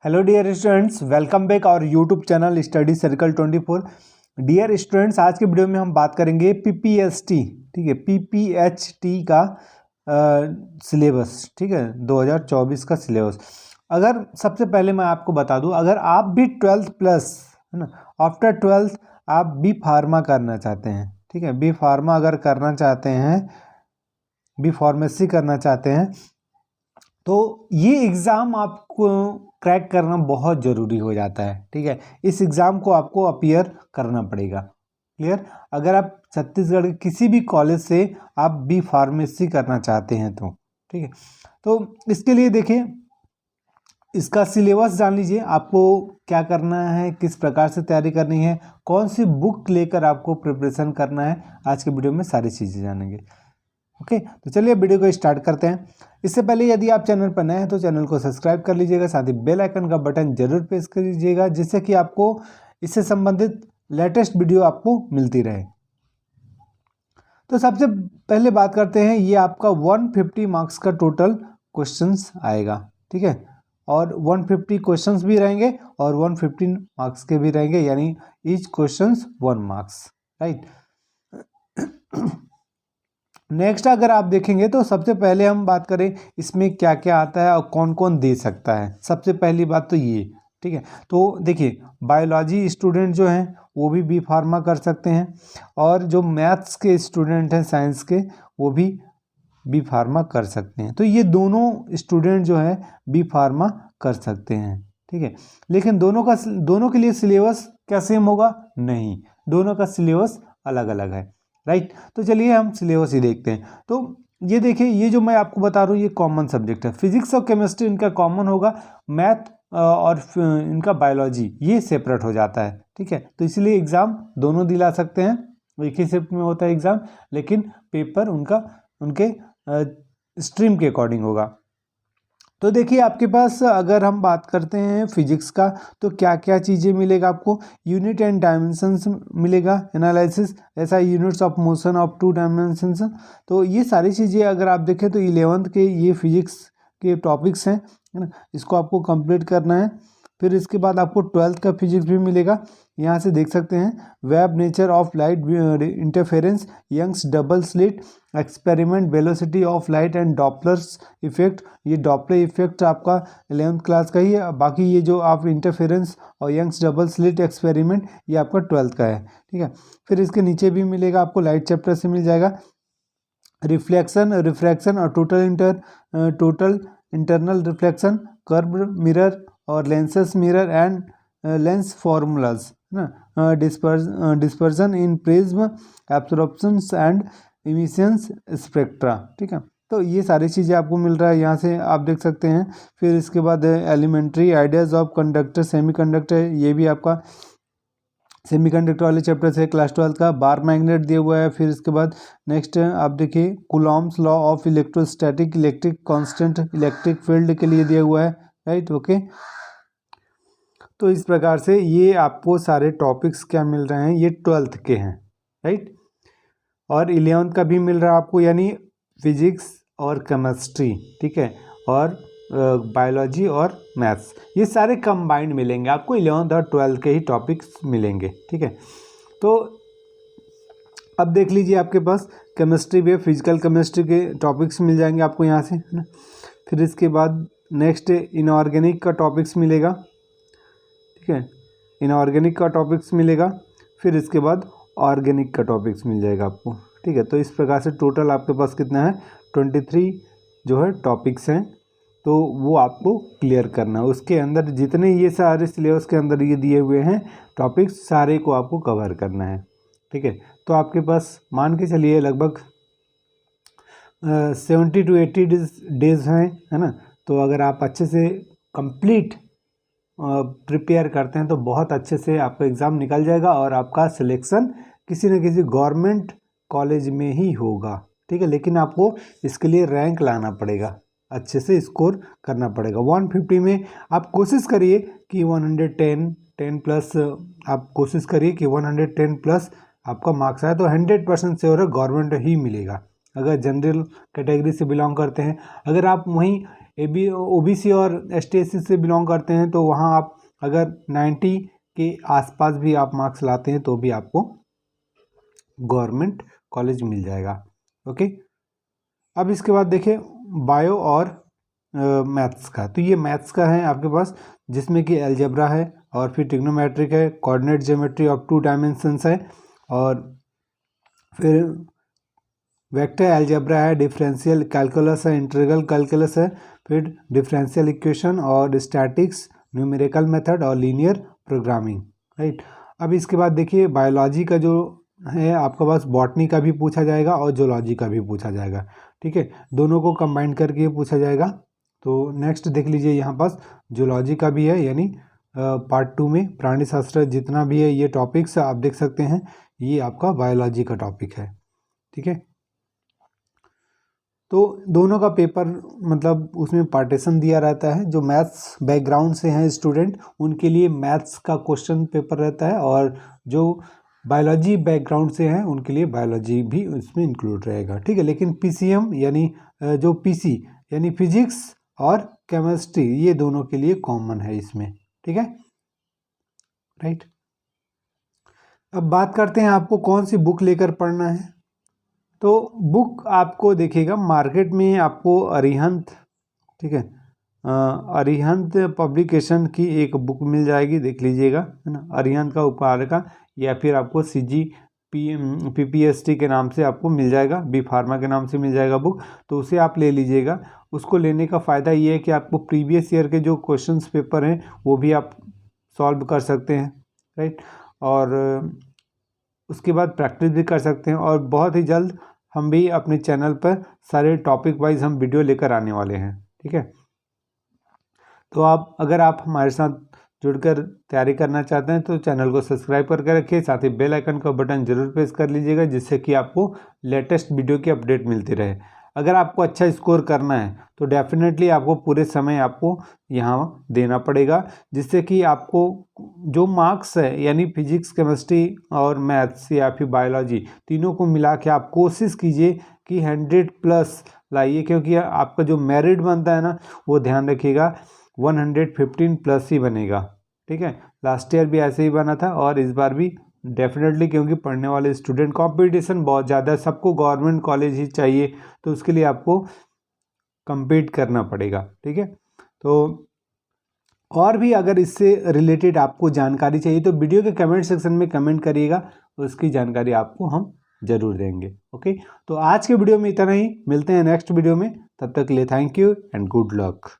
Hello dear students, welcome back our YouTube channel study circle 24। Dear students, आज के video में हम बात करेंगे पीपीएसटी, ठीक है, पीपीएचटी का सिलेबस, ठीक है, 2024 का सिलेबस। अगर सबसे पहले मैं आपको बता दूं, अगर आप भी 12th प्लस, है ना, आफ्टर 12th आप बी फार्मा करना चाहते हैं, ठीक है, बी फार्मा अगर करना चाहते हैं, बी फार्मेसी करना चाहते हैं, तो ये एग्ज़ाम आपको क्रैक करना बहुत ज़रूरी हो जाता है, ठीक है। इस एग्ज़ाम को आपको अपीयर करना पड़ेगा। क्लियर? अगर आप छत्तीसगढ़ के किसी भी कॉलेज से आप बी फार्मेसी करना चाहते हैं तो, ठीक है, तो इसके लिए देखिए, इसका सिलेबस जान लीजिए, आपको क्या करना है, किस प्रकार से तैयारी करनी है, कौन सी बुक लेकर आपको प्रिपरेशन करना है, आज के वीडियो में सारी चीज़ें जानेंगे। ओके, तो चलिए वीडियो को स्टार्ट करते हैं। इससे पहले यदि आप चैनल पर नए हैं तो चैनल को सब्सक्राइब कर लीजिएगा, साथ ही बेल आइकन का बटन जरूर प्रेस कर लीजिएगा, जिससे कि आपको इससे संबंधित लेटेस्ट वीडियो आपको मिलती रहे। तो सबसे पहले बात करते हैं, ये आपका 150 मार्क्स का टोटल क्वेश्चंस आएगा, ठीक है, और 150 क्वेश्चंस भी रहेंगे और 115 मार्क्स के भी रहेंगे, यानी each questions 1 marks, right. Next अगर आप देखेंगे तो सबसे पहले हम बात करें इसमें क्या क्या आता है और कौन कौन दे सकता है। सबसे पहली बात तो ये, ठीक है, तो देखिए, बायोलॉजी स्टूडेंट जो हैं वो भी बी फार्मा कर सकते हैं, और जो मैथ्स के स्टूडेंट हैं, साइंस के, वो भी बी फार्मा कर सकते हैं। तो ये दोनों स्टूडेंट जो हैं बी फार्मा कर सकते हैं, ठीक है। लेकिन दोनों के लिए सिलेबस क्या सेम होगा? नहीं, दोनों का सिलेबस अलग अलग है, राइट। तो चलिए हम सिलेबस ही देखते हैं। तो ये देखिए, ये जो मैं आपको बता रहा हूँ ये कॉमन सब्जेक्ट है, फिजिक्स और केमिस्ट्री इनका कॉमन होगा, मैथ और इनका बायोलॉजी ये सेपरेट हो जाता है, ठीक है। तो इसलिए एग्ज़ाम दोनों दिला सकते हैं, एक ही शिफ्ट में होता है एग्ज़ाम, लेकिन पेपर उनके स्ट्रीम के अकॉर्डिंग होगा। तो देखिए, आपके पास अगर हम बात करते हैं फिजिक्स का, तो क्या क्या चीज़ें मिलेगा आपको? यूनिट एंड डायमेंशंस मिलेगा, एनालिसिस, ऐसा units of motion of 2 dimensions. तो ये सारी चीज़ें अगर आप देखें तो 11th के ये फिजिक्स के टॉपिक्स हैं, है ना, इसको आपको कंप्लीट करना है। फिर इसके बाद आपको 12th का फिजिक्स भी मिलेगा, यहाँ से देख सकते हैं, wave nature of light interference, Young's double slit experiment, velocity of light and Doppler's effect. ये डॉपलर इफेक्ट आपका 11th क्लास का ही है, बाकी ये जो आप इंटरफेरेंस और यंग्स डबल स्लिट एक्सपेरिमेंट ये आपका 12th का है, ठीक है। फिर इसके नीचे भी मिलेगा आपको, लाइट चैप्टर से मिल जाएगा, रिफ्लेक्शन, रिफ्रैक्शन और total internal reflection, curve mirror और lenses mirror and lens formulas, है ना, dispersion in prism, absorptions and emissions spectra, ठीक है। तो ये सारी चीज़ें आपको मिल रहा है, यहाँ से आप देख सकते हैं। फिर इसके बाद elementary ideas of conductor semiconductor, ये भी आपका सेमीकंडक्टर वाले चैप्टर से क्लास 12 का। बार मैग्नेट दिया हुआ है। फिर इसके बाद नेक्स्ट आप देखिए, Coulomb's law of electrostatic, electric constant, electric field के लिए दिया हुआ है, राइट, ओके। तो इस प्रकार से ये आपको सारे टॉपिक्स क्या मिल रहे हैं, ये 12th के हैं, राइट, और 11th का भी मिल रहा है आपको, यानी फिजिक्स और केमिस्ट्री, ठीक है, और बायोलॉजी और मैथ्स, ये सारे कंबाइंड मिलेंगे आपको, 11th और 12th के ही टॉपिक्स मिलेंगे, ठीक है। तो अब देख लीजिए, आपके पास केमिस्ट्री भी, फिजिकल केमिस्ट्री के टॉपिक्स मिल जाएंगे आपको यहाँ से, है ना। फिर इसके बाद नेक्स्ट इनऑर्गेनिक का टॉपिक्स मिलेगा, ठीक है, इनऑर्गेनिक का टॉपिक्स मिलेगा। फिर इसके बाद ऑर्गेनिक का टॉपिक्स मिल जाएगा आपको, ठीक है। तो इस प्रकार से टोटल आपके पास कितना है, 23 जो है टॉपिक्स हैं, तो वो आपको क्लियर करना है। उसके अंदर जितने ये सारे सिलेबस के अंदर ये दिए हुए हैं टॉपिक्स, सारे को आपको कवर करना है, ठीक है। तो आपके पास मान के चलिए लगभग 70 to 80 डेज हैं, है ना। तो अगर आप अच्छे से कंप्लीट प्रिपेयर करते हैं तो बहुत अच्छे से आपका एग्ज़ाम निकल जाएगा और आपका सिलेक्शन किसी न किसी गवर्नमेंट कॉलेज में ही होगा, ठीक है। लेकिन आपको इसके लिए रैंक लाना पड़ेगा, अच्छे से स्कोर करना पड़ेगा। 150 में आप कोशिश करिए कि 110 प्लस, आप कोशिश करिए कि 110 प्लस आपका मार्क्स आए, तो 100% श्योर है गवर्नमेंट ही मिलेगा। अगर जनरल कैटेगरी से बिलोंग करते हैं, अगर आप वहीं ओबीसी और ST/SC से बिलोंग करते हैं तो वहाँ आप अगर 90 के आसपास भी आप मार्क्स लाते हैं तो भी आपको गवर्नमेंट कॉलेज मिल जाएगा। ओके, अब इसके बाद देखिए बायो और मैथ्स का। तो ये मैथ्स का है आपके पास, जिसमें कि अलजेब्रा है और फिर ट्रिग्नोमेट्रिक है, कोऑर्डिनेट ज्योमेट्री ऑफ 2 डायमेंशंस है, और फिर वेक्टर अलजेब्रा है, डिफरेंशियल कैलकुलस है, इंटीग्रल कैलकुलस है, फिर डिफरेंशियल इक्वेशन और स्टैटिक्स, न्यूमेरिकल मेथड और लीनियर प्रोग्रामिंग, राइट। अब इसके बाद देखिए बायोलॉजी का जो है आपके पास बॉटनी का भी पूछा जाएगा और जूलॉजी का भी पूछा जाएगा, ठीक है, दोनों को कंबाइन करके पूछा जाएगा। तो नेक्स्ट देख लीजिए यहाँ पास जूलॉजी का भी है, यानी पार्ट 2 में प्राणी शास्त्र जितना भी है ये टॉपिक्स आप देख सकते हैं, ये आपका बायोलॉजी का टॉपिक है, ठीक है। तो दोनों का पेपर मतलब उसमें पार्टीशन दिया रहता है। जो मैथ्स बैकग्राउंड से हैं स्टूडेंट उनके लिए मैथ्स का क्वेश्चन पेपर रहता है, और जो बायोलॉजी बैकग्राउंड से हैं उनके लिए बायोलॉजी भी उसमें इंक्लूड रहेगा, ठीक है। लेकिन PCM यानी जो PC यानी फिजिक्स और केमिस्ट्री, ये दोनों के लिए कॉमन है इसमें, ठीक है, राइट। अब बात करते हैं आपको कौन सी बुक लेकर पढ़ना है। तो बुक आपको देखिएगा मार्केट में आपको अरिहंत, ठीक है, अरिहंत पब्लिकेशन की एक बुक मिल जाएगी, देख लीजिएगा, है ना, अरिहंत का उपहार का, या फिर आपको PPST के नाम से आपको मिल जाएगा, बी फार्मा के नाम से मिल जाएगा बुक, तो उसे आप ले लीजिएगा। उसको लेने का फ़ायदा ये है कि आपको प्रीवियस ईयर के जो क्वेश्चंस पेपर हैं वो भी आप सॉल्व कर सकते हैं, राइट, और उसके बाद प्रैक्टिस भी कर सकते हैं। और बहुत ही जल्द हम भी अपने चैनल पर सारे टॉपिक वाइज हम वीडियो लेकर आने वाले हैं, ठीक है। तो अगर आप हमारे साथ जुड़कर तैयारी करना चाहते हैं तो चैनल को सब्सक्राइब करके रखिए, साथ ही बेल आइकन का बटन जरूर प्रेस कर लीजिएगा, जिससे कि आपको लेटेस्ट वीडियो की अपडेट मिलती रहे। अगर आपको अच्छा स्कोर करना है तो डेफिनेटली आपको पूरे समय आपको यहाँ देना पड़ेगा, जिससे कि आपको जो मार्क्स है यानी फिजिक्स, केमिस्ट्री और मैथ्स या फिर बायोलॉजी तीनों को मिला के आप कोशिश कीजिए कि 100+ लाइए, क्योंकि आपका जो मेरिट बनता है ना वो ध्यान रखिएगा 115+ ही बनेगा, ठीक है। लास्ट ईयर भी ऐसे ही बना था और इस बार भी डेफिनेटली, क्योंकि पढ़ने वाले स्टूडेंट, कंपटीशन बहुत ज़्यादा है, सबको गवर्नमेंट कॉलेज ही चाहिए, तो उसके लिए आपको compete करना पड़ेगा, ठीक है। तो और भी अगर इससे रिलेटेड आपको जानकारी चाहिए तो वीडियो के कमेंट सेक्शन में कमेंट करिएगा, उसकी जानकारी आपको हम जरूर देंगे। ओके, तो आज के वीडियो में इतना ही, मिलते हैं नेक्स्ट वीडियो में, तब तक के लिए thank you and good luck.